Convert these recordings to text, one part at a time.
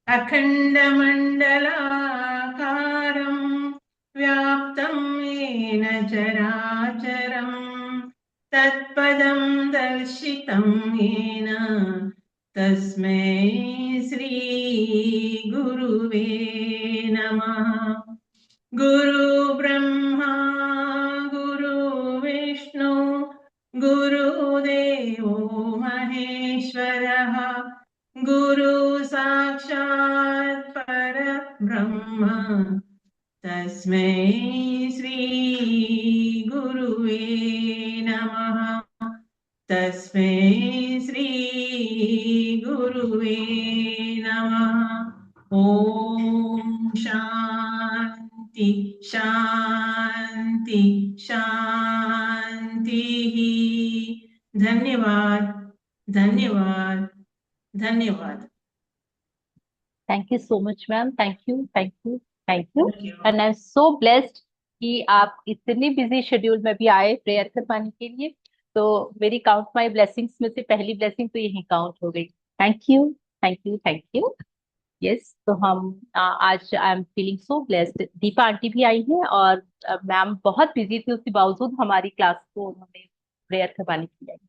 अखण्डमण्डलाकारं व्याप्तं येन चराचरं तत्पदं दर्शितं येन तस्मै श्रीगुरुवे नमः। गुरुब्रह्मा गुरुविष्णु गुरुदेवो महेश्वरः गुरु साक्षात् परब्रह्म तस्मै श्री गुरुवे नमः। तस्मै श्री गुरुवे नमः। ओम शांति शांति शांति। धन्यवाद धन्यवाद धन्यवाद। Thank you so much ma'am, thank you thank you thank you. Thank you. And I am so blessed कि आप इतनी बिजी शेड्यूल में भी आए प्रेयर करवाने के लिए। तो मेरी काउंट माई ब्लेसिंग्स में से पहली ब्लेसिंग तो यही काउंट हो गई। Thank you thank you thank you. Yes, तो हम आज I am feeling so blessed. Deepa aunty भी आई हैं और मैम बहुत बिजी थी, उसके बावजूद हमारी क्लास को उन्होंने प्रेयर करवाने के लिए आई।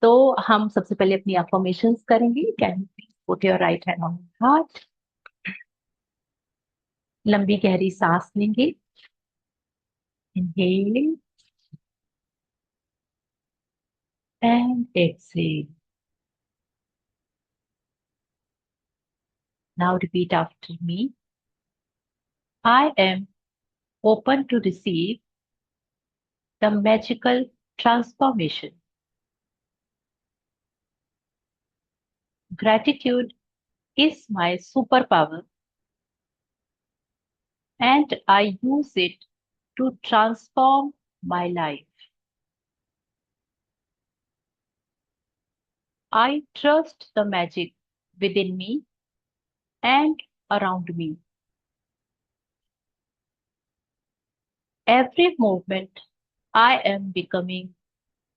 तो हम सबसे पहले अपनी अफर्मेशंस करेंगे। Can you please put your right hand on heart. लंबी गहरी सांस लेंगे। Inhale and exhale. Now repeat after me. I am open to receive the magical transformation. Gratitude is my superpower and I use it to transform my life. I trust the magic within me and around me. Every movement, I am becoming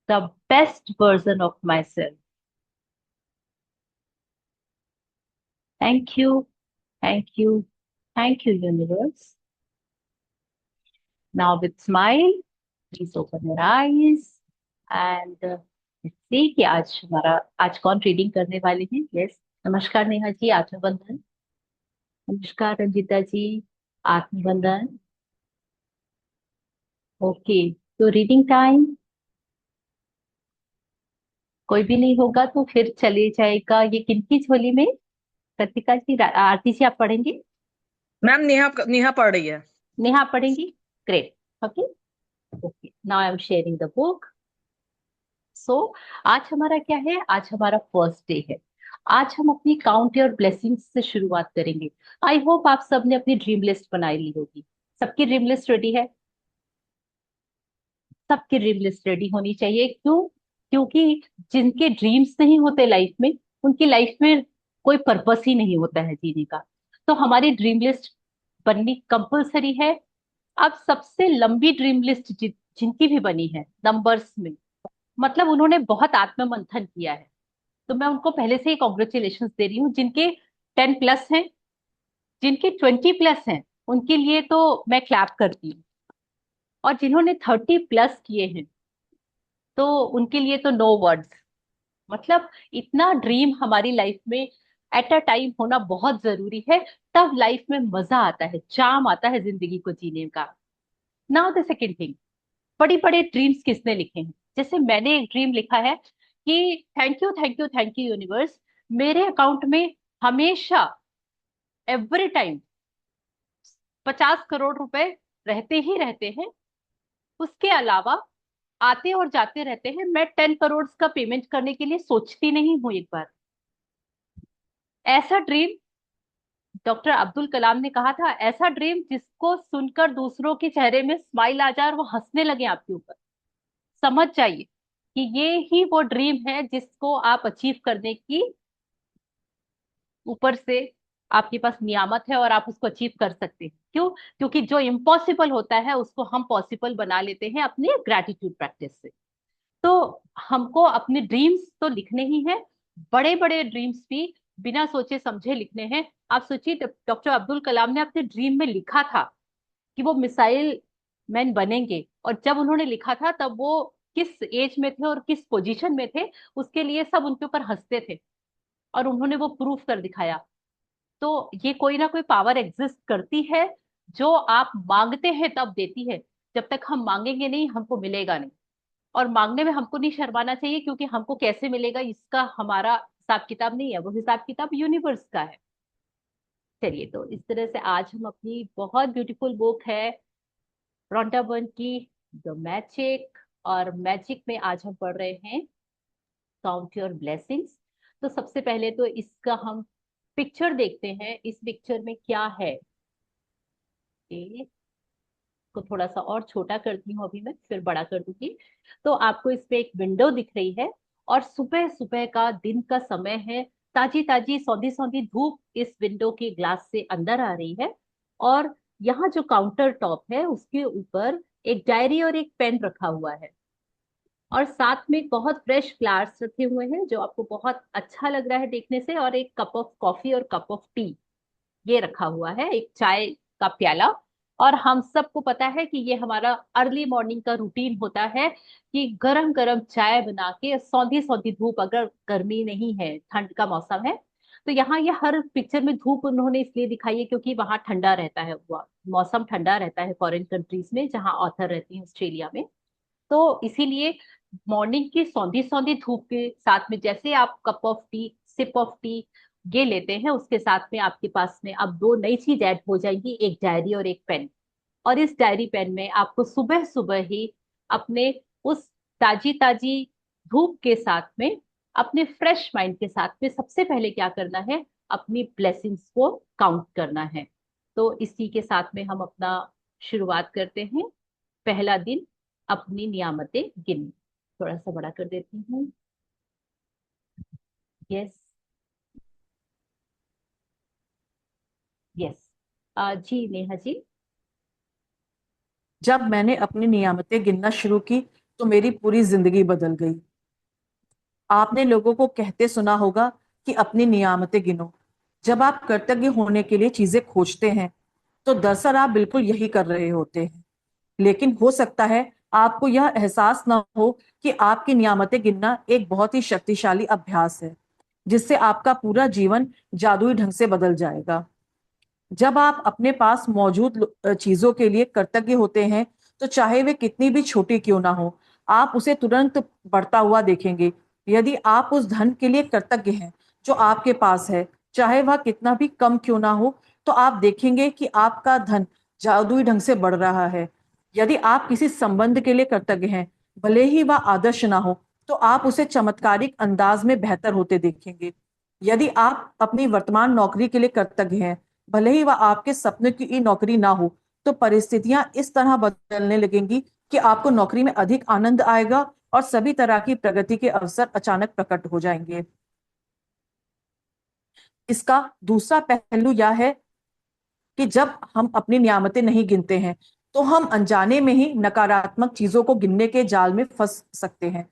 the best version of myself. Thank you, thank you, thank you, universe. Now with smile, please open your eyes and see कि आज कौन reading करने वाले हैं। Yes, नमस्कार नेहा जी, आत्मबंधन। नमस्कार रंजिता जी, आत्मबंधन। Okay, तो reading time कोई भी नहीं होगा तो फिर चले जाएगा। ये किनकी झोली में? कृतिका जी, आरती जी आप पढ़ेंगे? मैम नेहा नेहा पढ़ रही है। नेहा पढ़ेंगी? Great. Okay okay, now I am sharing the book. So आज हमारा क्या है? आज हमारा फर्स्ट डे है। आज हम अपनी काउंट योर ब्लेसिंग्स से शुरुआत करेंगे। आई होप आप सबने अपनी ड्रीम लिस्ट बनाई ली होगी। सबकी ड्रीम लिस्ट रेडी है? सबकी ड्रीम लिस्ट रेडी होनी चाहिए। क्यों? क्योंकि जिनके ड्रीम्स नहीं होते लाइफ में, उनकी लाइफ में कोई पर्पस ही नहीं होता है जीने का। तो हमारी ड्रीम लिस्ट बननी कंपलसरी है। अब सबसे लंबी ड्रीम लिस्ट जिनकी भी बनी है नंबर्स में, मतलब उन्होंने बहुत आत्ममंथन किया है। तो मैं उनको पहले से ही कॉन्ग्रेचुलेशन दे रही हूँ। जिनके 10+ हैं, जिनके 20+ हैं, उनके लिए तो मैं क्लैप करती हूँ। और जिन्होंने 30+ किए हैं तो उनके लिए तो नो वर्ड्स। मतलब इतना ड्रीम हमारी लाइफ में एट अ टाइम होना बहुत जरूरी है। तब लाइफ में मजा आता है, चाम आता है जिंदगी को जीने का। नाउ द सेकेंड थिंग, बड़ी बड़े ड्रीम्स किसने लिखे हैं? जैसे मैंने एक ड्रीम लिखा है कि thank you thank you thank you universe, मेरे अकाउंट में हमेशा एवरी टाइम 50 करोड़ रुपए रहते ही रहते हैं। उसके अलावा आते और जाते रहते हैं। मैं 10 करोड़ का पेमेंट करने के लिए सोचती नहीं हूं एक बार। ऐसा ड्रीम डॉक्टर अब्दुल कलाम ने कहा था, ऐसा ड्रीम जिसको सुनकर दूसरों के चेहरे में स्माइल आ जाए और वो हंसने लगे आपके ऊपर। समझ जाइए कि ये ही वो ड्रीम है जिसको आप अचीव करने की ऊपर से आपके पास नियामत है और आप उसको अचीव कर सकते हैं। क्यों? क्योंकि जो इम्पॉसिबल होता है उसको हम पॉसिबल बना लेते हैं अपने ग्रेटिट्यूड प्रैक्टिस से। तो हमको अपने ड्रीम्स तो लिखने ही हैं, बड़े बड़े ड्रीम्स भी बिना सोचे समझे लिखने हैं। आप सोचिए, डॉक्टर अब्दुल कलाम ने अपने ड्रीम में लिखा था कि वो मिसाइल मैन बनेंगे, और जब उन्होंने लिखा था तब वो किस एज में थे और किस पोजीशन में थे, उसके लिए सब उनके ऊपर हंसते थे, और उन्होंने वो प्रूफ कर दिखाया। तो ये कोई ना कोई पावर एग्जिस्ट करती है, जो आप मांगते हैं तब देती है। जब तक हम मांगेंगे नहीं, हमको मिलेगा नहीं। और मांगने में हमको नहीं शर्माना चाहिए, क्योंकि हमको कैसे मिलेगा इसका हमारा हिसाब किताब नहीं है, वो हिसाब किताब यूनिवर्स का है। चलिए, तो इस तरह से आज हम अपनी बहुत ब्यूटीफुल बुक है रॉन्टा बर्न की द मैजिक, और मैजिक में आज हम पढ़ रहे हैं काउंट योर ब्लेसिंग्स। तो सबसे पहले तो इसका हम पिक्चर देखते हैं, इस पिक्चर में क्या है। ये को थोड़ा सा और छोटा करती हूँ अभी मैं, फिर बड़ा कर दूंगी। तो आपको इसमें एक विंडो दिख रही है, और सुबह सुबह का दिन का समय है। ताजी ताजी सौंधी सौंधी धूप इस विंडो के ग्लास से अंदर आ रही है, और यहाँ जो काउंटर टॉप है उसके ऊपर एक डायरी और एक पेन रखा हुआ है, और साथ में बहुत फ्रेश फ्लावर्स रखे हुए हैं जो आपको बहुत अच्छा लग रहा है देखने से, और एक कप ऑफ कॉफी और कप ऑफ टी ये रखा हुआ है, एक चाय का प्याला। और हम सबको पता है कि ये हमारा अर्ली मॉर्निंग का रूटीन होता है कि गरम गरम चाय बना के, सौंधी सौंधी धूप, अगर गर्मी नहीं है ठंड का मौसम है, तो यहाँ ये हर पिक्चर में धूप उन्होंने इसलिए दिखाई है क्योंकि वहां ठंडा रहता है, मौसम ठंडा रहता है फॉरेन कंट्रीज में जहाँ ऑथर रहती है ऑस्ट्रेलिया में। तो इसीलिए मॉर्निंग की सौंधी सौंधी धूप के साथ में जैसे आप cup of tea, sip of tea ये लेते हैं, उसके साथ में आपके पास में अब दो नई चीज ऐड हो जाएंगी, एक डायरी और एक पेन। और इस डायरी पेन में आपको सुबह सुबह ही अपने उस ताजी ताजी धूप के साथ में, अपने फ्रेश माइंड के साथ में सबसे पहले क्या करना है, अपनी ब्लेसिंग्स को काउंट करना है। तो इसी के साथ में हम अपना शुरुआत करते हैं। पहला दिन, अपनी नियामतें गिननी। थोड़ा सा बड़ा कर देती हूँ। Yes, yes. जी नेहा जी। जब मैंने अपनी नियामतें गिनना शुरू की तो मेरी पूरी जिंदगी बदल गई। आपने लोगों को कहते सुना होगा कि अपनी नियामतें गिनो। जब आप कृतज्ञ होने के लिए चीजें खोजते हैं तो दरअसल आप बिल्कुल यही कर रहे होते हैं। लेकिन हो सकता है आपको यह एहसास ना हो कि आपकी नियामतें गिनना एक बहुत ही शक्तिशाली अभ्यास है, जिससे आपका पूरा जीवन जादुई ढंग से बदल जाएगा। जब आप अपने पास मौजूद चीजों के लिए कृतज्ञ होते हैं, तो चाहे वे कितनी भी छोटी क्यों ना हो, आप उसे तुरंत बढ़ता हुआ देखेंगे। यदि आप उस धन के लिए कृतज्ञ हैं जो आपके पास है, चाहे वह कितना भी कम क्यों ना हो, तो आप देखेंगे कि आपका धन जादुई ढंग से बढ़ रहा है। यदि आप किसी संबंध के लिए कृतज्ञ हैं, भले ही वह आदर्श ना हो, तो आप उसे चमत्कारिक अंदाज में बेहतर होते देखेंगे। यदि आप अपनी वर्तमान नौकरी के लिए कृतज्ञ हैं, भले ही वह आपके सपने की नौकरी ना हो, तो परिस्थितियां इस तरह बदलने लगेंगी कि आपको नौकरी में अधिक आनंद आएगा और सभी तरह की प्रगति के अवसर अचानक प्रकट हो जाएंगे। इसका दूसरा पहलू यह है कि जब हम अपनी नियामतें नहीं गिनते हैं, तो हम अनजाने में ही नकारात्मक चीजों को गिनने के जाल में फंस सकते हैं।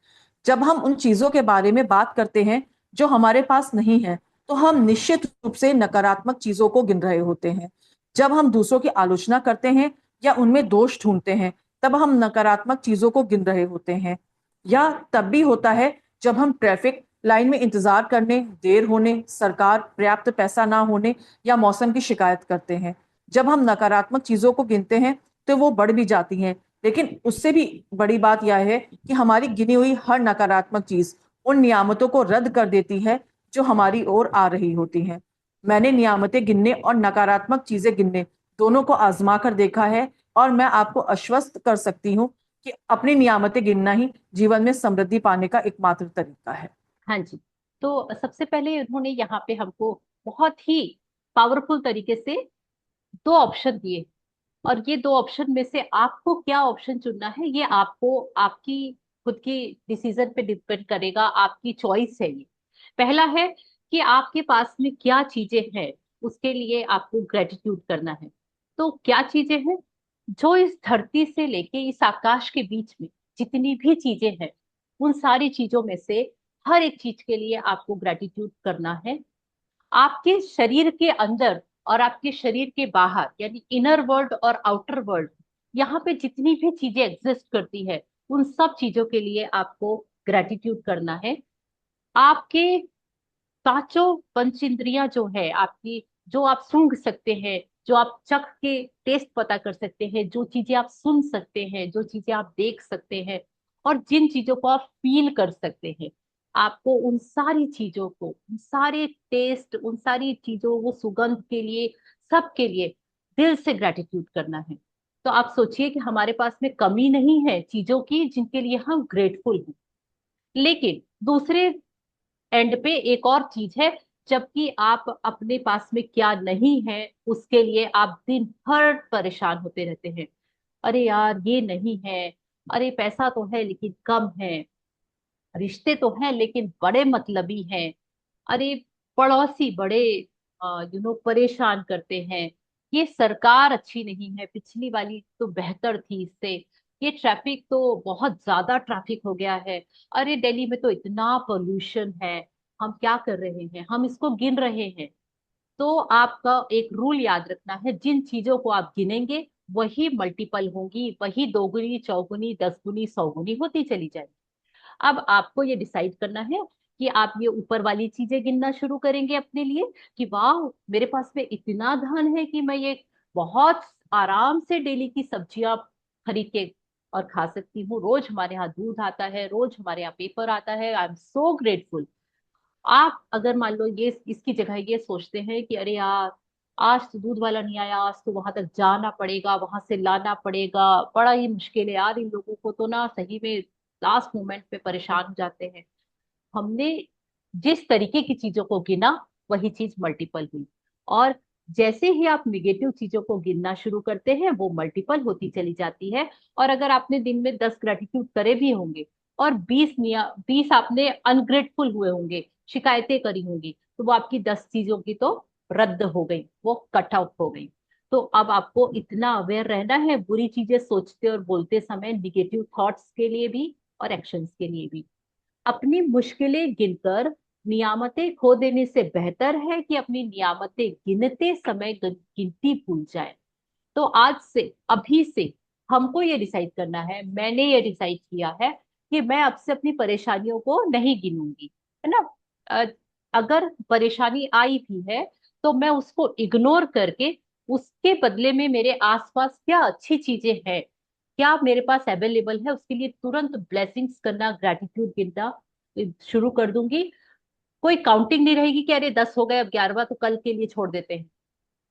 जब हम उन चीजों के बारे में बात करते हैं जो हमारे पास नहीं है, तो हम निश्चित रूप से नकारात्मक चीजों को गिन रहे होते हैं। जब हम दूसरों की आलोचना करते हैं या उनमें दोष ढूंढते हैं, तब हम नकारात्मक चीजों को गिन रहे होते हैं। या तब भी होता है जब हम ट्रैफिक लाइन में इंतजार करने, देर होने, सरकार पर्याप्त पैसा ना होने या मौसम की शिकायत करते हैं। जब हम नकारात्मक चीजों को गिनते हैं तो वो बढ़ भी जाती हैं, लेकिन उससे भी बड़ी बात यह है कि हमारी गिनी हुई हर नकारात्मक चीज उन नियामतों को रद्द कर देती है जो हमारी ओर आ रही होती हैं। मैंने नियामतें गिनने और नकारात्मक चीजें गिनने दोनों को आजमा कर देखा है, और मैं आपको आश्वस्त कर सकती हूँ कि अपनी नियामतें गिनना ही जीवन में समृद्धि पाने का एकमात्र तरीका है। हाँ जी। तो सबसे पहले उन्होंने यहाँ पे हमको बहुत ही पावरफुल तरीके से दो ऑप्शन दिए, और ये दो ऑप्शन में से आपको क्या ऑप्शन चुनना है, ये आपको आपकी खुद की डिसीजन पे डिपेंड करेगा, आपकी चॉइस है ये। पहला है कि आपके पास में क्या चीजें हैं, उसके लिए आपको ग्रेटिट्यूड करना है। तो क्या चीजें हैं, जो इस धरती से लेके इस आकाश के बीच में जितनी भी चीजें हैं, उन सारी चीजों में से हर एक चीज के लिए आपको ग्रेटिट्यूड करना है। आपके शरीर के अंदर और आपके शरीर के बाहर, यानी इनर वर्ल्ड और आउटर वर्ल्ड, यहाँ पे जितनी भी चीजें एग्जिस्ट करती है, उन सब चीजों के लिए आपको ग्रेटिट्यूड करना है। आपके पांचों पंच इंद्रियां जो है आपकी, जो आप सूंघ सकते हैं, जो आप चख के टेस्ट पता कर सकते हैं, जो चीजें आप सुन सकते हैं, जो चीजें आप देख सकते हैं, और जिन चीजों को आप फील कर सकते हैं, आपको उन सारी चीजों को, उन सारे टेस्ट, उन सारी चीजों, वो सुगंध के लिए, सबके लिए दिल से ग्रेटिट्यूड करना है। तो आप सोचिए कि हमारे पास में कमी नहीं है चीजों की जिनके लिए हम ग्रेटफुल हैं, लेकिन दूसरे एंड पे एक और चीज है, जबकि आप अपने पास में क्या नहीं है उसके लिए आप दिन भर परेशान होते रहते हैं। अरे यार ये नहीं है, अरे पैसा तो है लेकिन कम है, रिश्ते तो हैं लेकिन बड़े मतलबी हैं, अरे पड़ोसी बड़े परेशान करते हैं, ये सरकार अच्छी नहीं है, पिछली वाली तो बेहतर थी इससे, ये ट्रैफिक तो बहुत ज्यादा ट्रैफिक हो गया है, अरे दिल्ली में तो इतना पोल्यूशन है, हम क्या कर रहे हैं, हम इसको गिन रहे हैं। तो आपका एक रूल याद रखना है, जिन चीजों को आप गिनेंगे वही मल्टीपल होंगी, वही दोगुनी चौगुनी दस गुनी सौ गुनी होती चली जाएगी। अब आपको ये डिसाइड करना है कि आप ये ऊपर वाली चीजें गिनना शुरू करेंगे अपने लिए, कि वाह मेरे पास में इतना धन है कि मैं ये बहुत आराम से डेली की सब्जियां खरीद के और खा सकती हूँ, रोज हमारे यहाँ दूध आता है, रोज हमारे यहाँ पेपर आता है, आई एम सो ग्रेटफुल। आप अगर मान लो ये इसकी जगह ये सोचते हैं कि अरे यार आज तो दूध वाला नहीं आया, आज तो वहां तक जाना पड़ेगा, वहां से लाना पड़ेगा, बड़ा ही मुश्किल है यार, इन लोगों को तो ना सही में लास्ट मोमेंट पे परेशान हो जाते हैं। हमने जिस तरीके की चीजों को गिना वही चीज मल्टीपल हुई, और जैसे ही आप निगेटिव चीजों को गिनना शुरू करते हैं वो मल्टीपल होती चली जाती है। और अगर आपने दिन में 10 ग्रेटिट्यूड करे भी होंगे और 20 आपने अनग्रेटफुल हुए होंगे, शिकायतें करी होंगी, तो वो आपकी 10 चीजों की तो रद्द हो गई, वो कट आउट हो गई। तो अब आपको इतना अवेयर रहना है बुरी चीजें सोचते और बोलते समय, निगेटिव थॉट्स के लिए भी और एक्शंस के लिए भी। अपनी मुश्किलें गिनकर नियामतें खो देने से बेहतर है कि अपनी नियामतें गिनते समय गिनती भूल जाए। तो आज से, अभी से हमको ये डिसाइड करना है, मैंने ये डिसाइड किया है कि मैं अब से अपनी परेशानियों को नहीं गिनूंगी, है ना। अ, अगर परेशानी आई भी है तो मैं उसको इग्नोर करके उसके बदले में मेरे आसपास क्या अच्छी चीजें हैं, क्या मेरे पास अवेलेबल है, उसके लिए तुरंत ब्लेसिंग्स करना, ग्रेटिट्यूड गिनना शुरू कर दूंगी। कोई काउंटिंग नहीं रहेगी कि अरे 10 हो गए अब 11वां तो कल के लिए छोड़ देते हैं।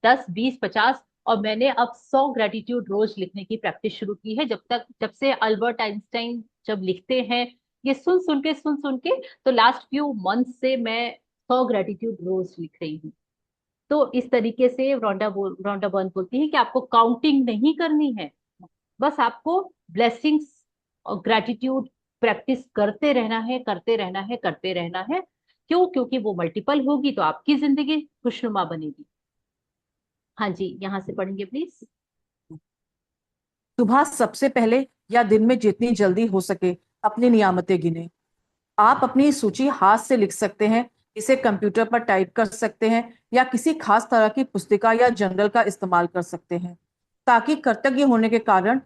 10 20 50, और मैंने अब 100 ग्रेटिट्यूड रोज लिखने की प्रैक्टिस शुरू की है, जब से अल्बर्ट आइंस्टाइन जब लिखते हैं, ये सुन सुन के, तो लास्ट फ्यू मंथ से मैं 100 ग्रेटिट्यूड रोज लिख रही हूँ। तो इस तरीके से रोंडा बर्न बोलती है कि आपको काउंटिंग नहीं करनी है, बस आपको ब्लेसिंग्स और ग्रेटिट्यूड प्रैक्टिस करते रहना है, करते रहना है, करते रहना है। क्यों? क्योंकि वो मल्टीपल होगी तो आपकी जिंदगी खुशनुमा बनेगी। हाँ जी, यहाँ से पढ़ेंगे प्लीज। सुबह सबसे पहले या दिन में जितनी जल्दी हो सके अपनी नियामतें गिने। आप अपनी सूची हाथ से लिख सकते हैं, इसे कंप्यूटर पर टाइप कर सकते हैं, या किसी खास तरह की पुस्तिका या जर्नल का इस्तेमाल कर सकते हैं, ताकि कृतज्ञ होने के कारण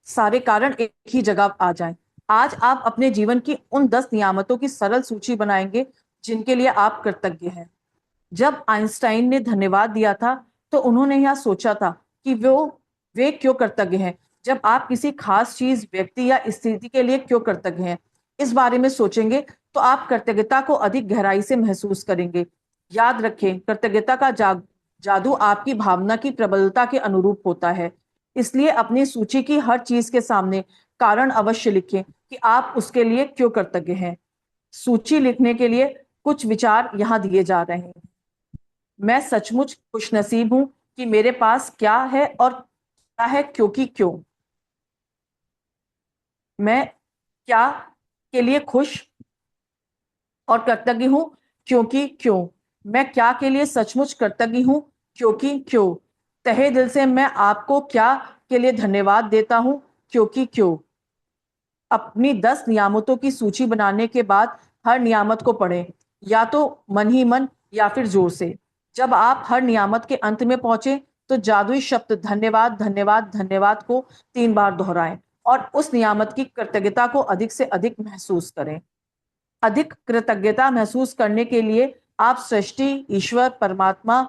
सारे कारण एक ही जगह आ जाएं। आज आप अपने जीवन की उन 10 नियामतों की सरल सूची बनाएंगे जिनके लिए आप कृतज्ञ हैं। जब आइंस्टाइन ने धन्यवाद दिया था तो उन्होंने यह सोचा था कि वे क्यों कृतज्ञ हैं। जब आप किसी खास चीज, व्यक्ति या स्थिति के लिए क्यों कृतज्ञ हैं, इस बारे में सोचेंगे तो आप कृतज्ञता को अधिक गहराई से महसूस करेंगे। याद रखें, कृतज्ञता का जादू आपकी भावना की प्रबलता के अनुरूप होता है। इसलिए अपनी सूची की हर चीज के सामने कारण अवश्य लिखें कि आप उसके लिए क्यों कृतज्ञ हैं। सूची लिखने के लिए कुछ विचार यहाँ दिए जा रहे हैं। मैं सचमुच खुशनसीब हूं कि मेरे पास क्या है, और क्या है क्योंकि क्यों। मैं क्या के लिए खुश और कृतज्ञ हूं क्योंकि क्यों। मैं क्या के लिए सचमुच कृतज्ञ हूं क्योंकि क्यों। तहे दिल से मैं आपको क्या के लिए धन्यवाद देता हूं क्योंकि क्यों। अपनी 10 नियामतों की सूची बनाने के बाद हर नियामत को पढ़ें, या तो मन ही मन या फिर जोर से। जब आप हर नियामत के अंत में पहुंचे तो जादुई शब्द धन्यवाद धन्यवाद धन्यवाद को 3 बार दोहराएं और उस नियामत की कृतज्ञता को अधिक से अधिक महसूस करें। अधिक कृतज्ञता महसूस करने के लिए आप सृष्टि, ईश्वर, परमात्मा,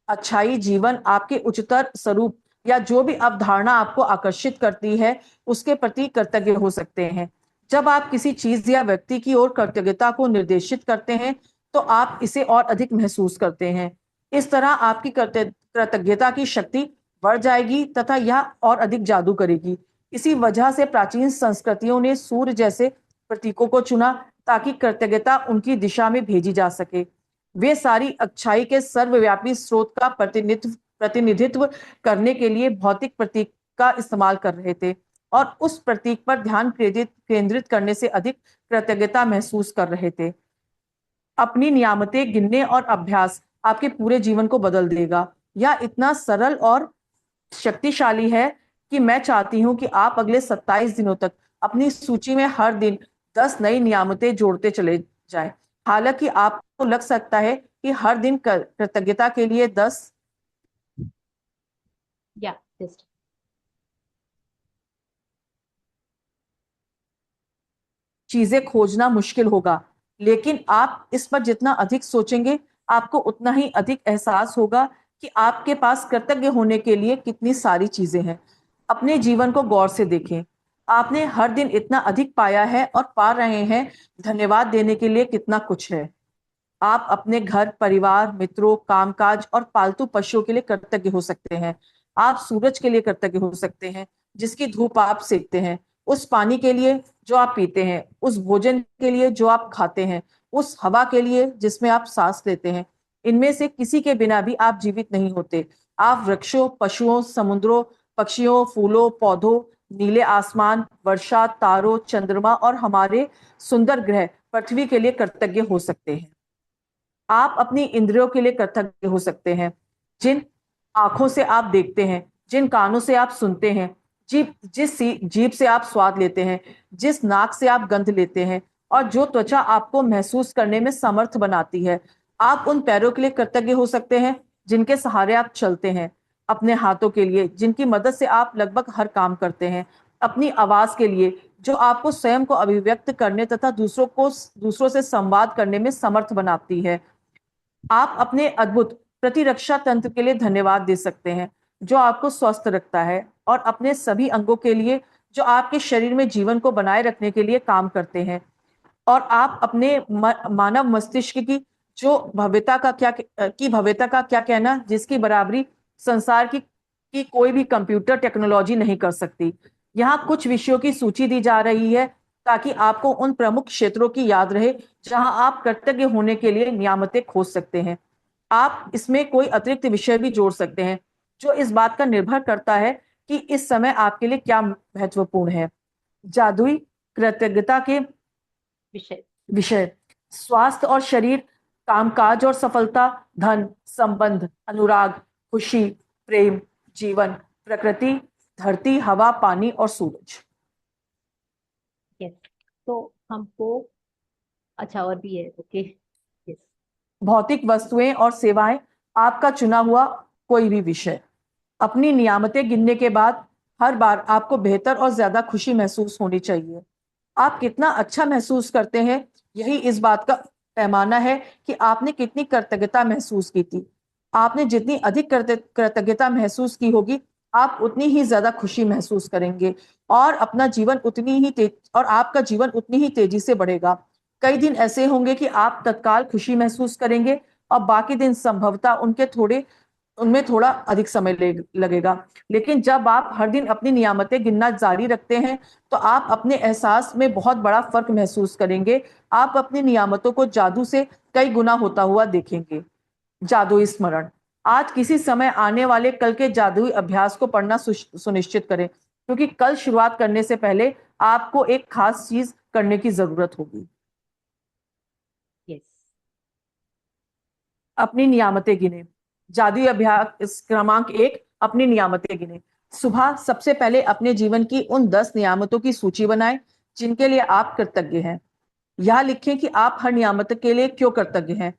अच्छाई, जीवन, आपके उच्चतर स्वरूप या जो भी अवधारणा आपको आकर्षित करती है उसके प्रति कृतज्ञ हो सकते हैं। जब आप किसी चीज या व्यक्ति की ओर कृतज्ञता को निर्देशित करते हैं तो आप इसे और अधिक महसूस करते हैं। इस तरह आपकी कृतज्ञता की शक्ति बढ़ जाएगी तथा यह और अधिक जादू करेगी। इसी वजह से प्राचीन संस्कृतियों ने सूर्य जैसे प्रतीकों को चुना ताकि कृतज्ञता उनकी दिशा में भेजी जा सके। वे सारी अच्छाई के सर्वव्यापी स्रोत का प्रतिनिधित्व करने के लिए भौतिक प्रतीक का इस्तेमाल कर रहे थे और उस प्रतीक पर ध्यान केंद्रित करने से अधिक कृतज्ञता महसूस कर रहे थे। अपनी नियामतें गिनने और अभ्यास आपके पूरे जीवन को बदल देगा। यह इतना सरल और शक्तिशाली है कि मैं चाहती हूं कि आप अगले 27 दिनों तक अपनी सूची में हर दिन 10 नई नियामतें जोड़ते चले जाएं। हालांकि आपको लग सकता है कि हर दिन कृतज्ञता के लिए 10 चीजें खोजना मुश्किल होगा, लेकिन आप इस पर जितना अधिक सोचेंगे आपको उतना ही अधिक एहसास होगा कि आपके पास कृतज्ञ होने के लिए कितनी सारी चीजें हैं। अपने जीवन को गौर से देखें। आपने हर दिन इतना अधिक पाया है और पा रहे हैं। धन्यवाद देने के लिए कितना कुछ है। आप अपने घर, परिवार, मित्रों, कामकाज और पालतू पशुओं के लिए कृतज्ञ हो सकते हैं। आप सूरज के लिए कृतज्ञ हो सकते हैं जिसकी धूप आप सेकते हैं, उस पानी के लिए जो आप पीते हैं, उस भोजन के लिए जो आप खाते हैं, उस हवा के लिए जिसमें आप सांस लेते हैं। इनमें से किसी के बिना भी आप जीवित नहीं होते। आप वृक्षों, पशुओं, समुद्रों, पक्षियों, फूलों, पौधों, नीले आसमान, वर्षा, तारों, चंद्रमा और हमारे सुंदर ग्रह पृथ्वी के लिए कृतज्ञ हो सकते हैं। आप अपनी इंद्रियों के लिए कृतज्ञ हो सकते हैं। जिन आंखों से आप देखते हैं, जिन कानों से आप सुनते हैं, जिस जीभ से आप स्वाद लेते हैं, जिस नाक से आप गंध लेते हैं और जो त्वचा आपको महसूस करने में समर्थ बनाती है। आप उन पैरों के लिए कृतज्ञ हो सकते हैं जिनके सहारे आप चलते हैं, अपने हाथों के लिए जिनकी मदद से आप लगभग हर काम करते हैं, अपनी आवाज के लिए जो आपको स्वयं को अभिव्यक्त करने तथा दूसरों से संवाद करने में समर्थ बनाती है। आप अपने अद्भुत प्रतिरक्षा तंत्र के लिए धन्यवाद दे सकते हैं जो आपको स्वस्थ रखता है और अपने सभी अंगों के लिए जो आपके शरीर में जीवन को बनाए रखने के लिए काम करते हैं। और आप अपने मानव मस्तिष्क की भव्यता का क्या कहना, जिसकी बराबरी संसार की कोई भी कंप्यूटर टेक्नोलॉजी नहीं कर सकती। यहाँ कुछ विषयों की सूची दी जा रही है ताकि आपको उन प्रमुख क्षेत्रों की याद रहे जहां आप कृतज्ञ होने के लिए नियामतें खोज सकते हैं। आप इसमें कोई अतिरिक्त विषय भी जोड़ सकते हैं जो इस बात का निर्भर करता है कि इस समय आपके लिए क्या महत्वपूर्ण है। जादुई कृतज्ञता के विषय: स्वास्थ्य और शरीर, कामकाज और सफलता, धन, संबंध, अनुराग, खुशी, प्रेम, जीवन, प्रकृति, धरती, हवा, पानी और सूरज। तो हमको अच्छा और भी है। ओके। भौतिक वस्तुएं और सेवाएं, आपका चुना हुआ कोई भी विषय। अपनी नियामतें गिनने के बाद हर बार आपको बेहतर और ज्यादा खुशी महसूस होनी चाहिए। आप कितना अच्छा महसूस करते हैं यही इस बात का पैमाना है कि आपने कितनी कृतज्ञता महसूस की थी। आपने जितनी अधिक कृतज्ञता महसूस की होगी आप उतनी ही ज्यादा खुशी महसूस करेंगे और आपका जीवन उतनी ही तेजी से बढ़ेगा। कई दिन ऐसे होंगे कि आप तत्काल खुशी महसूस करेंगे और बाकी दिन संभवतः उनमें थोड़ा अधिक समय लगेगा। लेकिन जब आप हर दिन अपनी नियामतें गिनना जारी रखते हैं तो आप अपने एहसास में बहुत बड़ा फर्क महसूस करेंगे। आप अपनी नियामतों को जादू से कई गुना होता हुआ देखेंगे। जादुई स्मरण: आज किसी समय आने वाले कल के जादुई अभ्यास को पढ़ना सुनिश्चित करें क्योंकि कल शुरुआत करने से पहले आपको एक खास चीज करने की जरूरत होगी। अपनी नियामतें गिने। जादुई अभ्यास क्रमांक 1: अपनी नियामतें गिने। सुबह सबसे पहले अपने जीवन की उन 10 नियामतों की सूची बनाएं जिनके लिए आप कृतज्ञ हैं। यह लिखें कि आप हर नियामत के लिए क्यों कृतज्ञ हैं।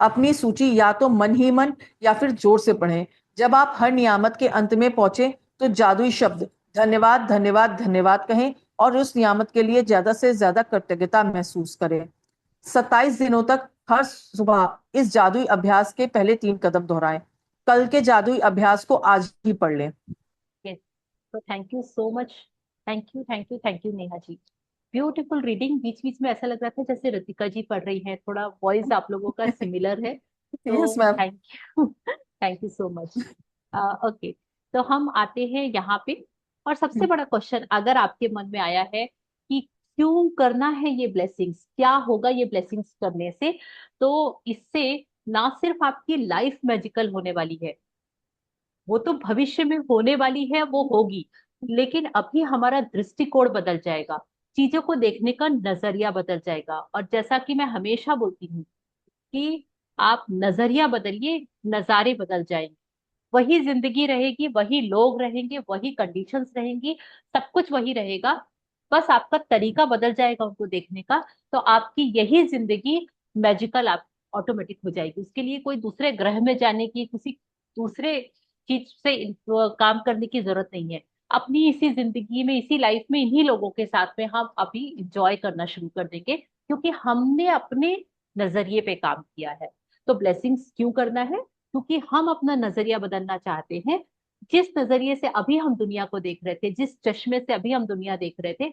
अपनी सूची या तो मन ही मन या फिर जोर से पढ़ें। जब आप हर नियामत के अंत में पहुंचे तो जादुई शब्द धन्यवाद धन्यवाद धन्यवाद कहें और उस नियामत के लिए ज्यादा से ज्यादा कृतज्ञता महसूस करें। 27 दिनों तक हर सुबह इस जादुई अभ्यास के पहले 3 कदम दोहराएं। कल के जादुई अभ्यास को आज ही पढ़ लें। यस, तो thank you so much. Thank you thank you thank you Neha ji. Beautiful reading. बीच बीच में ऐसा लग रहा था जैसे रितिका जी पढ़ रही हैं, थोड़ा वॉइस आप लोगों का सिमिलर है। यस तो ma'am. Thank you thank you so much. Okay, तो हम आते हैं यहाँ पे। और सबसे बड़ा क्वेश्चन अगर आपके मन में आया है कि क्यों करना है ये ब्लेसिंग्स, क्या होगा ये ब्लेसिंग्स करने से, तो इससे ना सिर्फ आपकी लाइफ मैजिकल होने वाली है, वो तो भविष्य में होने वाली है, वो होगी, लेकिन अभी हमारा दृष्टिकोण बदल जाएगा, चीजों को देखने का नजरिया बदल जाएगा। और जैसा कि मैं हमेशा बोलती हूँ कि आप नजरिया बदलिए, नजारे बदल जाएंगे। वही जिंदगी रहेगी, वही लोग रहेंगे, वही कंडीशंस रहेंगी, सब कुछ वही रहेगा, बस आपका तरीका बदल जाएगा उनको देखने का। तो आपकी यही जिंदगी मैजिकल आप ऑटोमेटिक हो जाएगी। उसके लिए कोई दूसरे ग्रह में जाने की, किसी दूसरे चीज से काम करने की जरूरत नहीं है। अपनी इसी जिंदगी में, इसी लाइफ में, इन्हीं लोगों के साथ में हम अभी इंजॉय करना शुरू कर देंगे, क्योंकि हमने अपने नजरिए पे काम किया है। तो ब्लेसिंग्स क्यों करना है? क्योंकि हम अपना नजरिया बदलना चाहते हैं। जिस नजरिए से अभी हम दुनिया को देख रहे थे, जिस चश्मे से अभी हम दुनिया देख रहे थे,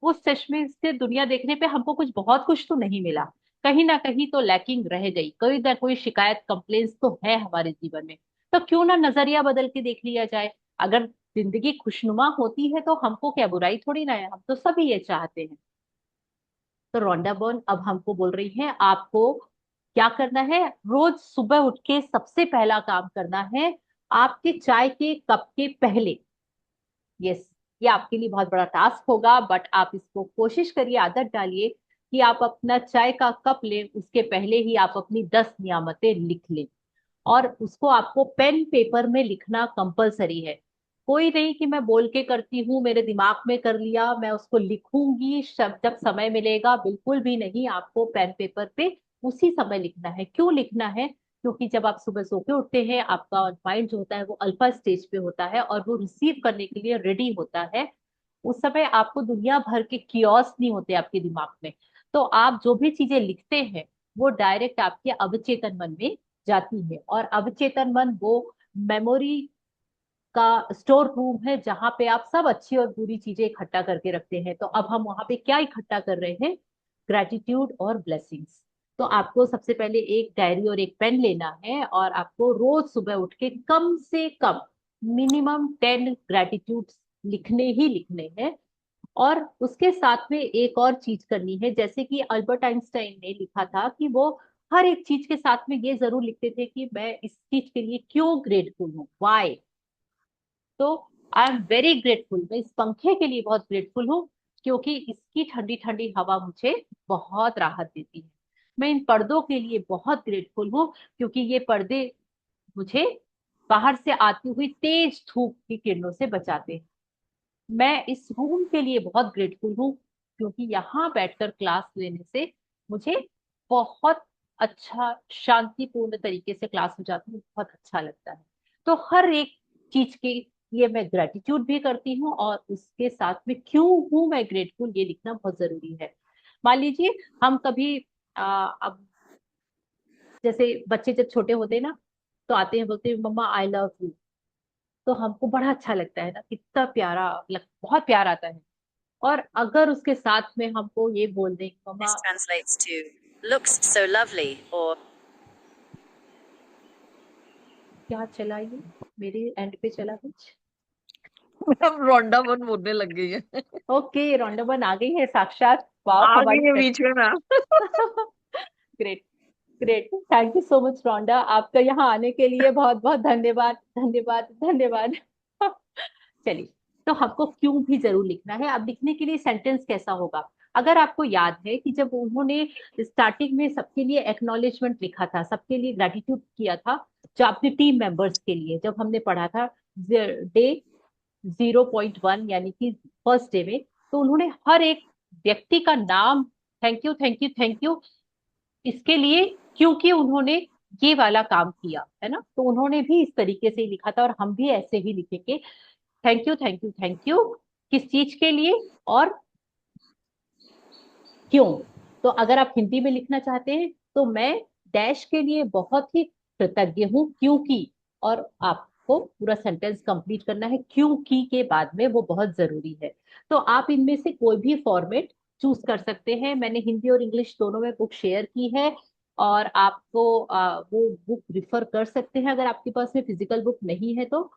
उस चश्मे से दुनिया देखने पे हमको कुछ बहुत कुछ तो नहीं मिला, कहीं ना कहीं तो लैकिंग रह गई, कोई ना कोई शिकायत कंप्लेंट्स तो है हमारे जीवन में। तो क्यों ना नजरिया बदल के देख लिया जाए। अगर जिंदगी खुशनुमा होती है तो हमको क्या बुराई थोड़ी ना है, हम तो सभी ये चाहते हैं। तो रोंडा बर्न अब हमको बोल रही है आपको क्या करना है। रोज सुबह उठ के सबसे पहला काम करना है, आपके चाय के कप के पहले, यस, ये आपके लिए बहुत बड़ा टास्क होगा, बट आप इसको कोशिश करिए, आदत डालिए कि आप अपना चाय का कप लें, उसके पहले ही आप अपनी 10 नियामतें लिख लें। और उसको आपको पेन पेपर में लिखना कंपलसरी है। कोई नहीं कि मैं बोल के करती हूँ, मेरे दिमाग में कर लिया, मैं उसको लिखूंगी जब समय मिलेगा, बिल्कुल भी नहीं। आपको पेन पेपर पे उसी समय लिखना है। क्यों लिखना है? क्योंकि जब आप सुबह सो के उठते हैं, आपका माइंड जो होता है वो अल्फा स्टेज पे होता है और वो रिसीव करने के लिए रेडी होता है। उस समय आपको दुनिया भर के कियोस नहीं होते आपके दिमाग में। तो आप जो भी चीजें लिखते हैं वो डायरेक्ट आपके अवचेतन मन में जाती है। और अवचेतन मन वो मेमोरी का स्टोर रूम है, जहां पे आप सब अच्छी और बुरी चीजें इकट्ठा करके रखते हैं। तो अब हम वहां पे क्या इकट्ठा कर रहे हैं? ग्रेटिट्यूड और ब्लेसिंग्स। तो आपको सबसे पहले एक डायरी और एक पेन लेना है और आपको रोज सुबह उठ के कम से कम मिनिमम 10 ग्रेटिट्यूड लिखने ही लिखने हैं। और उसके साथ में एक और चीज करनी है, जैसे कि अल्बर्ट आइंस्टाइन ने लिखा था कि वो हर एक चीज के साथ में ये जरूर लिखते थे कि मैं इस चीज के लिए क्यों ग्रेटफुल हूँ, वाई। तो आई एम वेरी ग्रेटफुल, मैं इस पंखे के लिए बहुत ग्रेटफुल हूँ, क्योंकि इसकी ठंडी ठंडी हवा मुझे बहुत राहत देती है। मैं इन पर्दों के लिए बहुत ग्रेटफुल हूँ, क्योंकि ये पर्दे मुझे बाहर से आती हुई तेज धूप की किरणों से बचाते हैं। मैं इस रूम के लिए बहुत ग्रेटफुल हूँ, क्योंकि यहाँ बैठकर क्लास लेने से मुझे बहुत अच्छा शांतिपूर्ण तरीके से क्लास हो जाती है, बहुत अच्छा लगता है। तो हर एक चीज के लिए मैं ग्रेटिट्यूड भी करती हूँ, और उसके साथ में क्यों हूँ मैं ग्रेटफुल ये लिखना बहुत जरूरी है। मान लीजिए हम कभी अब जैसे बच्चे जब छोटे होते हैं ना, तो आते हैं बोलते हैं मम्मा आई लव यू। तो हमको बड़ा अच्छा लगता है ना, कितना प्यारा बहुत प्यार आता है। और अगर उसके साथ में हमको ये बोल दें मम्मा, This translates to looks so lovely or क्या चला ये मेरे एंड पे चला कुछ। मैम रोंडा बन बोलने लग गई है। ओके, रॉन्डाबन आ गई है साक्षात, वाह आ हमारी गई है बीच में ma'am. Great, great, thank you so much Rhonda, आपका यहाँ आने के लिए बहुत बहुत धन्यवाद, धन्यवाद, धन्यवाद। चलिए, तो हमको क्यों भी जरूर लिखना है। अब लिखने के लिए सेंटेंस कैसा होगा? अगर आपको याद है कि जब उन्होंने स्टार्टिंग में सबके लिए एक्नॉलेजमेंट लिखा था, सबके लिए ग्रेटिट्यूड किया था, जो अपने टीम मेंबर्स के लिए, जब हमने पढ़ा था डे 0.1 यानी कि फर्स्ट डे में, तो उन्होंने हर एक व्यक्ति का नाम thank you thank you thank you इसके लिए, क्योंकि उन्होंने ये वाला काम किया है ना। तो उन्होंने भी इस तरीके से ही लिखा था, और हम भी ऐसे ही लिखेंगे, thank you thank you thank you, किस चीज के लिए और क्यों। तो अगर आप हिंदी में लिखना चाहते हैं तो मैं डैश के लिए बहुत ही कृतज्ञ हूँ क्योंकि, और आपको पूरा सेंटेंस कंप्लीट करना है क्योंकि के बाद में, वो बहुत जरूरी है। तो आप इनमें से कोई भी फॉर्मेट चूज कर सकते हैं। मैंने हिंदी और इंग्लिश दोनों में बुक शेयर की है, और आपको वो बुक रिफर कर सकते हैं अगर आपके पास में फिजिकल बुक नहीं है तो।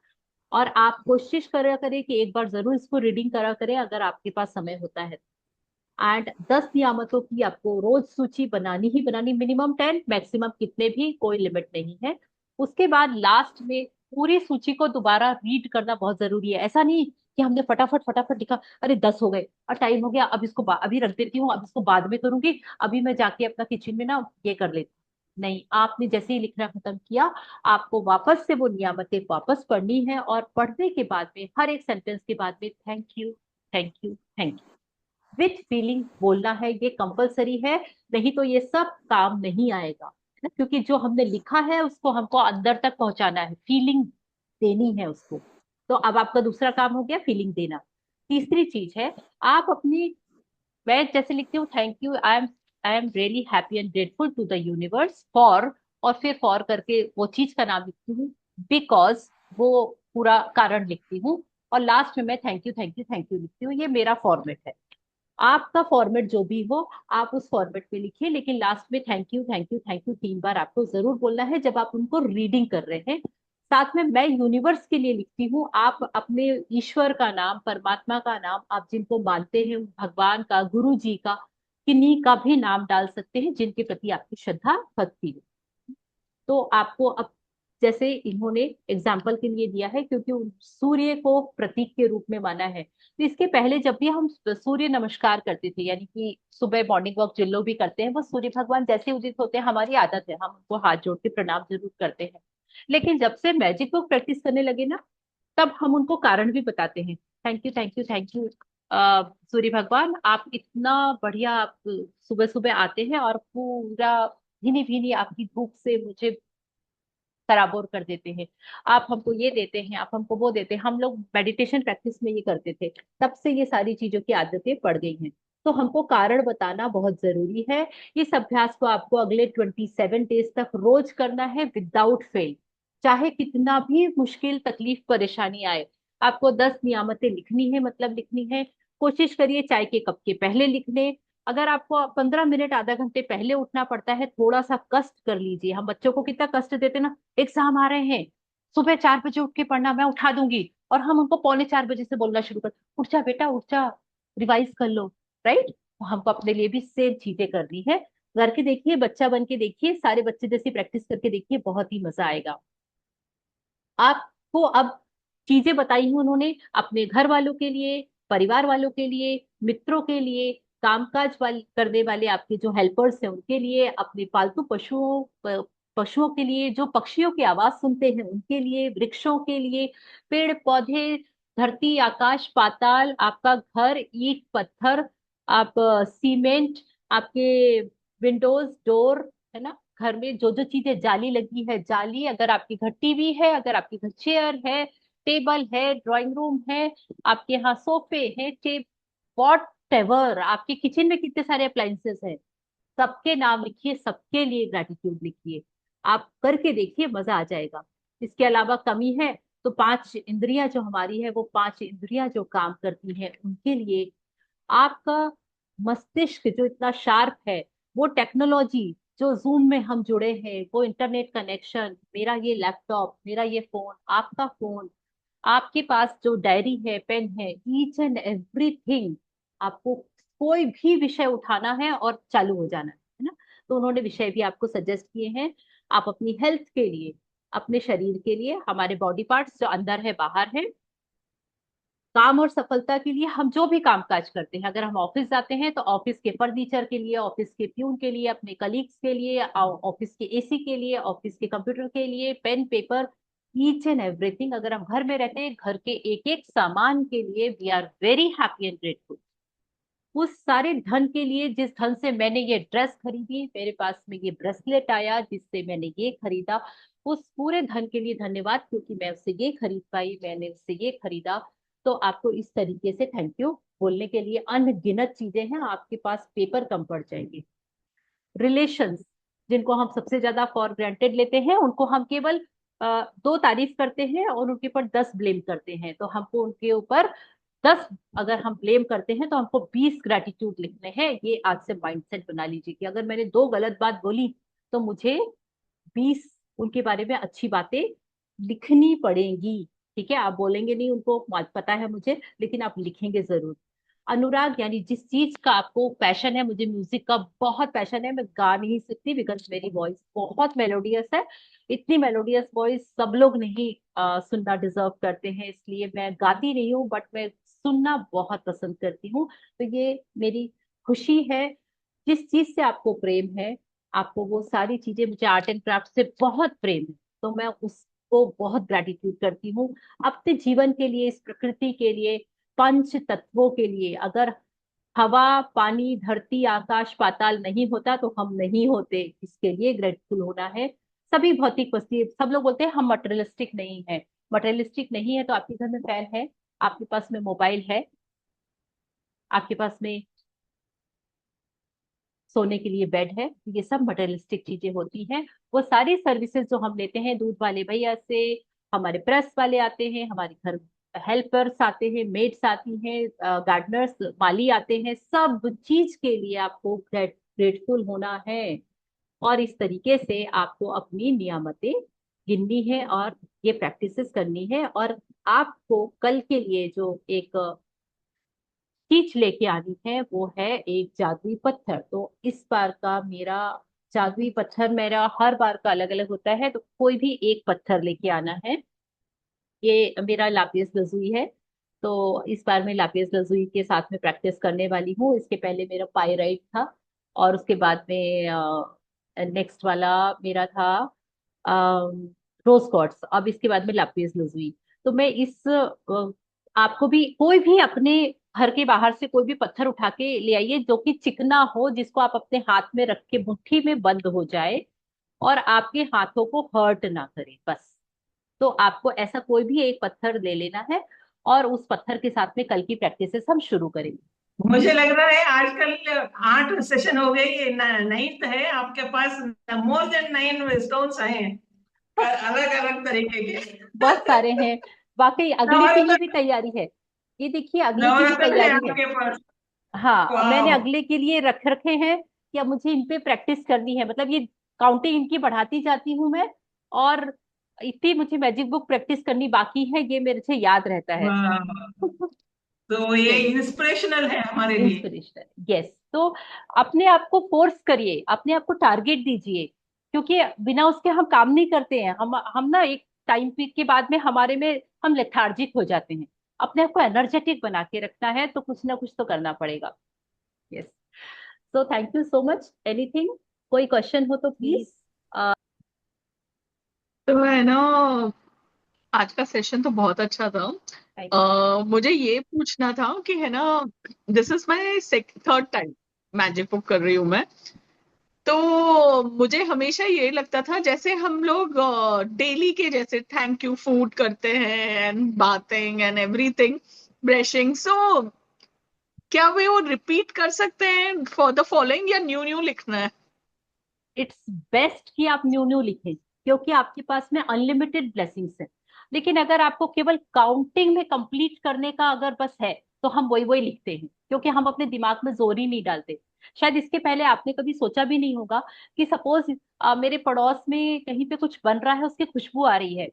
और आप कोशिश करा करें कि एक बार जरूर इसको रीडिंग करा करें अगर आपके पास समय होता है। एंड 10 नियामतों की आपको रोज सूची बनानी ही बनानी, मिनिमम 10, मैक्सिमम कितने भी, कोई लिमिट नहीं है। उसके बाद लास्ट में पूरी सूची को दोबारा रीड करना बहुत जरूरी है। ऐसा नहीं कि हमने फटाफट फटाफट लिखा, अरे 10 हो गए और टाइम हो गया, अब इसको अभी रख देती हूँ, अब इसको बाद में करूंगी, अभी मैं जाके अपना किचन में ना ये कर लेती हूँ। नहीं, आपने जैसे ही लिखना खत्म किया, आपको वापस से वो नियामतें वापस पढ़नी है, और पढ़ने के बाद में हर एक सेंटेंस के बाद में thank you thank you thank you with feeling बोलना है। ये कंपलसरी है, नहीं तो ये सब काम नहीं आएगा, है ना? क्योंकि जो हमने लिखा है उसको हमको अंदर तक पहुंचाना है, फीलिंग देनी है उसको। तो अब आपका दूसरा काम हो गया फीलिंग देना। तीसरी चीज है, आप अपनी, मैं जैसे लिखती हूँ thank you, I am really happy and grateful to the universe for, और फिर फॉर करके वो चीज का नाम लिखती हूँ, बिकॉज वो पूरा कारण लिखती हूँ, और लास्ट में मैं thank you thank you thank you लिखती हूँ। ये मेरा फॉर्मेट है। आपका फॉर्मेट जो भी हो आप उस फॉर्मेट में लिखिए, लेकिन लास्ट में thank you thank you thank you 3 बार आपको जरूर बोलना है जब आप उनको रीडिंग कर रहे हैं। साथ में मैं यूनिवर्स के लिए लिखती हूँ, आप अपने ईश्वर का नाम, परमात्मा का नाम, आप जिनको मानते हैं, भगवान का, गुरु जी का, किन्हीं का भी नाम डाल सकते हैं जिनके प्रति आपकी श्रद्धा भक्ति हो। तो आपको अब, जैसे इन्होंने एग्जाम्पल के लिए दिया है क्योंकि सूर्य को प्रतीक के रूप में माना है, तो इसके पहले जब भी हम सूर्य नमस्कार करते थे, यानी कि सुबह मॉर्निंग वॉक जिन लोग भी करते हैं, वो सूर्य भगवान जैसे उदित होते हैं, हमारी आदत है हम उनको हाथ जोड़ के प्रणाम जरूर करते हैं। लेकिन जब से मैजिक बुक प्रैक्टिस करने लगे ना, तब हम उनको कारण भी बताते हैं। Thank you thank you thank you Surya भगवान, आप इतना बढ़िया, आप सुबह सुबह आते हैं और पूरा भीनी भीनी आपकी धूप से मुझे सराबोर कर देते हैं। आप हमको ये देते हैं, आप हमको वो देते हैं। हम लोग मेडिटेशन प्रैक्टिस में ये करते थे, तब से ये सारी चीजों की आदतें पड़ गई हैं। तो हमको कारण बताना बहुत जरूरी है। इस अभ्यास को आपको अगले 27 डेज तक रोज करना है विदाउट फेल। चाहे कितना भी मुश्किल तकलीफ परेशानी आए, आपको 10 नियामतें लिखनी है, मतलब लिखनी है। कोशिश करिए चाय के कप के पहले लिख लें। अगर आपको 15 मिनट आधा घंटे पहले उठना पड़ता है, थोड़ा सा कष्ट कर लीजिए। हम बच्चों को कितना कष्ट देते ना, एग्जाम आ रहे हैं, सुबह 4 बजे उठ के पढ़ना, मैं उठा दूंगी, और हम उनको पौने 4 बजे से बोलना शुरू कर, उठ जा बेटा उठ जा, रिवाइज कर लो। राइट, तो हमको अपने लिए भी सेम चीजें करनी है। करके देखिए, बच्चा बन के देखिए, सारे बच्चे जैसी प्रैक्टिस करके देखिए, बहुत ही मजा आएगा। आपको अब चीजें बताई हैं उन्होंने, अपने घर वालों के लिए, परिवार वालों के लिए, मित्रों के लिए, कामकाज करने वाले आपके जो हेल्पर्स हैं उनके लिए, अपने पालतू पशुओं के लिए, जो पक्षियों की आवाज सुनते हैं उनके लिए, वृक्षों के लिए, पेड़ पौधे, धरती आकाश पाताल, आपका घर ईंट पत्थर, आप सीमेंट, आपके विंडोज डोर, है ना, घर में जो जो चीजें जाली लगी है, जाली, अगर आपके घर टीवी है, अगर आपके घर चेयर है, टेबल है, ड्राइंग रूम है, आपके यहाँ सोफे हैं, टेप, वॉट एवर, आपके किचन में कितने सारे अप्लायंसेस हैं, सबके नाम लिखिए, सबके लिए ग्रेटिट्यूड लिखिए। आप करके देखिए, मजा आ जाएगा। इसके अलावा कमी है तो 5 इंद्रियां जो हमारी है, वो 5 इंद्रियां जो काम करती हैं उनके लिए, आपका मस्तिष्क जो इतना शार्प है, वो टेक्नोलॉजी, जो जूम में हम जुड़े हैं, वो इंटरनेट कनेक्शन, मेरा ये लैपटॉप, मेरा ये फोन, आपका फोन, आपके पास जो डायरी है, पेन है, ईच एंड एवरीथिंग, आपको कोई भी विषय उठाना है और चालू हो जाना है ना। तो उन्होंने विषय भी आपको सजेस्ट किए हैं। आप अपनी हेल्थ के लिए, अपने शरीर के लिए, हमारे बॉडी पार्ट्स जो अंदर है बाहर है, काम और सफलता के लिए हम जो भी काम काज करते हैं, अगर हम ऑफिस जाते हैं तो ऑफिस के फर्नीचर के लिए, ऑफिस के प्यून के लिए, अपने कलीग्स के लिए, ऑफिस के एसी के लिए, ऑफिस के कंप्यूटर के लिए, pen paper, each and everything. अगर हम घर में रहते हैं, घर के एक एक सामान के लिए we are very happy and grateful. उस सारे धन के लिए, जिस धन से मैंने ये ड्रेस खरीदी, मेरे पास में ये ब्रेसलेट आया जिससे मैंने ये खरीदा, उस पूरे धन के लिए धन्यवाद, क्योंकि मैं उससे ये खरीद पाई, मैंने उससे ये खरीदा। तो आपको इस तरीके से थैंक यू बोलने के लिए अनगिनत चीजें हैं, आपके पास पेपर कम पड़ जाएंगे। रिलेशंस, जिनको हम सबसे ज्यादा फॉर ग्रांटेड लेते हैं, उनको हम केवल दो तारीफ करते हैं और उनके ऊपर 10 ब्लेम करते हैं। तो हमको उनके ऊपर 10 अगर हम ब्लेम करते हैं तो हमको 20 ग्रेटिट्यूड लिखने हैं। ये आज से माइंडसेट बना लीजिए कि अगर मैंने दो गलत बात बोली तो मुझे 20 उनके बारे में अच्छी बातें लिखनी पड़ेंगी। ठीक है, आप बोलेंगे नहीं, उनको पता है मुझे, लेकिन आप लिखेंगे जरूर। अनुराग, यानी जिस चीज का आपको पैशन है, मुझे म्यूजिक का बहुत पैशन है, मैं गा नहीं सकती बिकॉज मेरी वॉइस बहुत मेलोडियस है। इतनी मेलोडियस वॉइस सब लोग नहीं सुनना डिजर्व करते हैं, इसलिए मैं गाती नहीं हूँ, बट मैं सुनना बहुत पसंद करती हूँ। तो ये मेरी खुशी है। जिस चीज से आपको प्रेम है, आपको वो सारी चीजें, मुझे आर्ट एंड क्राफ्ट से बहुत प्रेम है, तो मैं उसको बहुत ग्रेटिट्यूड करती हूँ अपने जीवन के लिए, इस प्रकृति के लिए, पंच तत्वों के लिए। अगर हवा, पानी, धरती, आकाश, पाताल नहीं होता तो हम नहीं होते, इसके लिए ग्रेटफुल होना है। सभी भौतिक वस्तु, सब लोग बोलते हैं हम मटेरियलिस्टिक नहीं है, मटेरियलिस्टिक नहीं है तो आपके घर में फैन है, आपके पास में मोबाइल है, आपके पास में सोने के लिए बेड है, ये सब मटेरियलिस्टिक चीजें होती हैं। वो सारी सर्विसेज जो हम लेते हैं, दूध वाले भैया से, हमारे प्रेस वाले आते हैं, हमारे घर हेल्पर्स आते हैं, मेड्स आती हैं, गार्डनर्स, माली आते हैं, सब चीज के लिए आपको ग्रेटफुल होना है। और इस तरीके से आपको अपनी नियामतें गिननी है और ये प्रैक्टिसेस करनी है। और आपको कल के लिए जो एक चीज लेके आनी है वो है एक जादुई पत्थर। तो इस बार का मेरा जादुई पत्थर, मेरा हर बार का अलग अलग होता है, तो कोई भी एक पत्थर लेके आना है। ये मेरा लापिस लजुई है, तो इस बार मैं लापिस लजुई के साथ में प्रैक्टिस करने वाली हूँ। इसके पहले मेरा पाइराइट था, और उसके बाद में नेक्स्ट वाला मेरा था रोज क्वार्ट्ज, अब इसके बाद में लापिस लजुई। तो मैं आपको भी कोई भी अपने घर के बाहर से कोई भी पत्थर उठा के ले आइए जो कि चिकना हो, जिसको आप अपने हाथ में रख के मुट्ठी में बंद हो जाए और आपके हाथों को हर्ट ना करे, बस। तो आपको ऐसा कोई भी एक पत्थर ले लेना है और उस पत्थर के साथ में कल की प्रैक्टिसेस हम शुरू करेंगे। मुझे लग रहा है आजकल 8 सेशन हो गए, ये 9th है आपके पास। मोर देन 9 स्टोन्स आए हैं, अलग अलग तरीके के। बहुत सारे हैं, वाकई अगले के लिए भी नवरत्न, तैयारी है। ये देखिए, अगले की भी नवरत्न है तैयारी है। आपके पास। हाँ, मैंने वाह। अगले के लिए रख रखे हैं कि अब मुझे इन पे प्रैक्टिस करनी है, मतलब ये काउंटिंग इनकी बढ़ाती जाती हूँ मैं, और इतनी मुझे मैजिक बुक प्रैक्टिस करनी बाकी है, ये मेरे से याद रहता है। वाह, तो ये चलिए, इंस्पिरेशनल है हमारे लिए। Inspirational, yes. तो अपने आप को फोर्स करिए, अपने आप को टारगेट दीजिए, क्योंकि बिना उसके हम काम नहीं करते हैं। हम ना एक टाइम पीक के बाद में हमारे में हम लेथार्जिक हो जाते हैं। अपने आप को एनर्जेटिक बना के रखना है, तो कुछ ना कुछ तो करना पड़ेगा। Yes, so thank you so much. Anything, कोई क्वेश्चन हो तो प्लीज। तो है ना, आज का सेशन तो बहुत अच्छा था। मुझे ये पूछना था कि है ना, this is my third time magic book कर रही हूँ मैं। तो मुझे हमेशा ये लगता था जैसे हम लोग डेली के जैसे थैंक यू फूड करते हैं and bathing and everything, brushing, so क्या वे वो रिपीट कर सकते हैं फॉर द फॉलोइंग, या न्यू न्यू लिखना है? इट्स बेस्ट कि आप न्यू न्यू लिखें, क्योंकि आपके पास में अनलिमिटेड ब्लेसिंग्स है। लेकिन अगर आपको केवल काउंटिंग में कंप्लीट करने का अगर बस है, तो हम वही वही लिखते हैं, क्योंकि हम अपने दिमाग में जोर ही नहीं डालते। शायद इसके पहले आपने कभी सोचा भी नहीं होगा कि सपोज मेरे पड़ोस में कहीं पे कुछ बन रहा है, उसकी खुशबू आ रही है,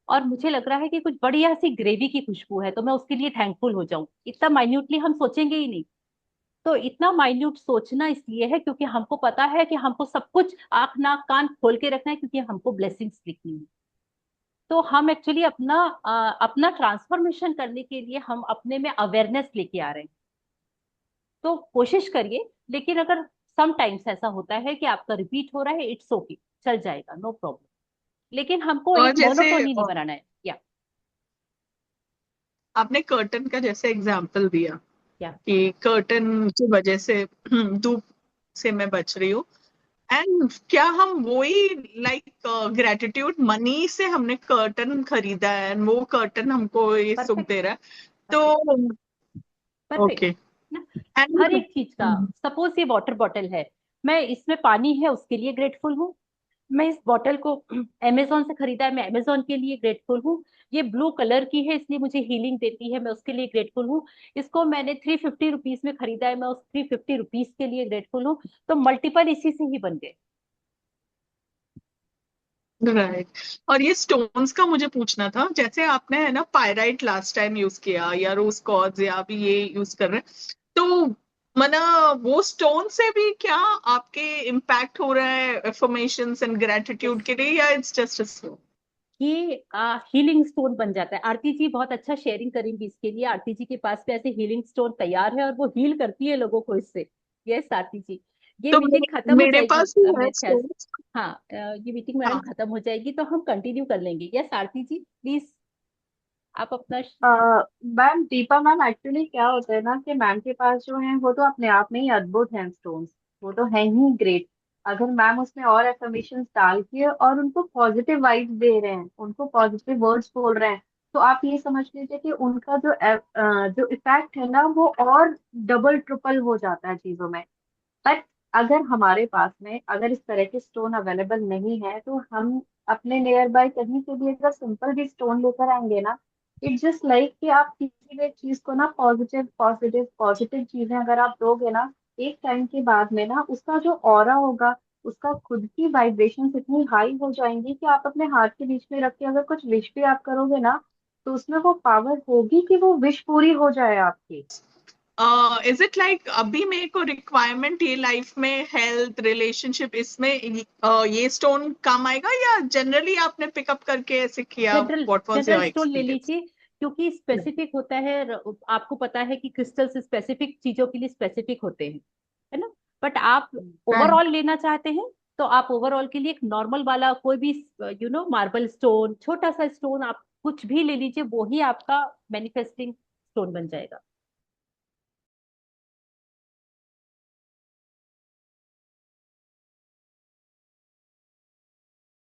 और मुझे लग रहा है कि कुछ बढ़िया सी ग्रेवी की खुशबू है, तो मैं उसके लिए थैंकफुल हो जाऊं। इतना माइन्यूटली हम सोचेंगे ही नहीं। तो इतना माइन्यूट सोचना इसलिए है क्योंकि हमको पता है कि हमको सब कुछ आंख नाक कान खोल के रखना है, क्योंकि हमको ब्लेसिंग्स लिखनी है। तो हम एक्चुअली अपना ट्रांसफॉर्मेशन करने के लिए हम अपने में अवेयरनेस लेके आ रहे हैं। तो कोशिश करिए, लेकिन अगर सम टाइम्स ऐसा होता है कि आपका रिपीट हो रहा है, इट्स ओके, चल जाएगा, नो प्रॉब्लम। लेकिन हमको और एक जैसे मोनोटोनी नहीं बनाना है। या आपने कर्टन का जैसे एग्जाम्पल दिया, क्या कि कर्टन की वजह से धूप से मैं बच रही हूँ। एंड क्या हम वही लाइक ग्रेटिट्यूड मनी से हमने कर्टन खरीदा है एंड वो कर्टन हमको ये सुख परफेक्ट, दे रहा है परफेक्ट, तो परफेक्ट ओके। ना। हर एंड एक चीज का, सपोज ये वाटर बॉटल है, मैं इसमें पानी है उसके लिए ग्रेटफुल हूँ। मैं इस बॉटल को अमेजोन से खरीदा है, मैं अमेजोन के लिए ग्रेटफुल हूँ। ये ब्लू कलर की है इसलिए मुझे हीलिंग देती है, मैं उसके लिए ग्रेटफुल हूँ। इसको मैंने 350 रुपीज में खरीदा है, मैं उस 350 रुपीज के लिए ग्रेटफुल हूँ। तो मल्टीपल इसी से ही बन गए। राइट। और ये स्टोन्स का मुझे पूछना था, जैसे आपने है ना पायराइट लास्ट टाइम यूज किया या रोज क्वार्ट्ज या अभी ये यूज कर रहे हैं, तो मना वो स्टोन से भी क्या आपके इम्पैक्ट हो रहा है अफर्मेशंस एंड ग्रेटिट्यूड के लिए, या इट्स जस्ट अ स्टोन? ये हीलिंग स्टोन बन जाता है। आरती जी बहुत अच्छा शेयरिंग करेंगी इसके लिए, आरती जी के पास भी ऐसे हीलिंग स्टोन तैयार है और वो हील करती है लोगों को इससे। यस आरती जी, ये तो मीटिंग खत्म हो मेरे जाएगी पास भी है मेरे ख्याल से। स्टोन। हाँ, ये मीटिंग मैडम हाँ। खत्म हो जाएगी तो हम कंटिन्यू कर लेंगे। यस आरती जी प्लीज, आप अपना मैम दीपा मैम, एक्चुअली क्या होता है ना कि मैम के पास जो है वो तो अपने आप में ही अद्भुत हैं स्टोन्स, वो तो है ही ग्रेट। अगर मैम उसमें और एफर्मेशंस डाल के और उनको पॉजिटिव वाइब्स दे रहे हैं, उनको पॉजिटिव वर्ड्स बोल रहे हैं, तो आप ये समझ लीजिए कि उनका जो इफेक्ट है ना वो और डबल ट्रिपल हो जाता है चीजों में। बट अगर हमारे पास में अगर इस तरह के स्टोन अवेलेबल नहीं है तो हम अपने नियर बाय कहीं से भी अगर सिंपल भी स्टोन लेकर आएंगे ना, इट्स जस्ट लाइक कि आप किसी भी चीज को ना पॉजिटिव पॉजिटिव पॉजिटिव चीजें अगर आप दोगे ना, एक टाइम के बाद में ना उसका जो ऑरा होगा, उसका खुद की वाइब्रेशन इतनी हाई हो जाएंगी कि आप अपने हाथ के बीच में रख के अगर कुछ विश भी आप करोगे ना, तो उसमें वो पावर होगी कि वो विश पूरी हो जाए आपकी। इज इट लाइक अभी मेरे को रिक्वायरमेंट ये लाइफ में हेल्थ रिलेशनशिप इसमें ये स्टोन काम आएगा, या जनरली आपने पिकअप करके ऐसे किया? General what was general your stone ले एक्सपीरियंस? लीजिए, क्योंकि स्पेसिफिक होता है। आपको पता है कि क्रिस्टल्स स्पेसिफिक चीजों के लिए स्पेसिफिक होते हैं, है ना। बट आप ओवरऑल लेना चाहते हैं तो आप ओवरऑल के लिए एक नॉर्मल वाला कोई भी मार्बल स्टोन, छोटा सा स्टोन आप कुछ भी ले लीजिए, वो ही आपका मैनिफेस्टिंग स्टोन बन जाएगा।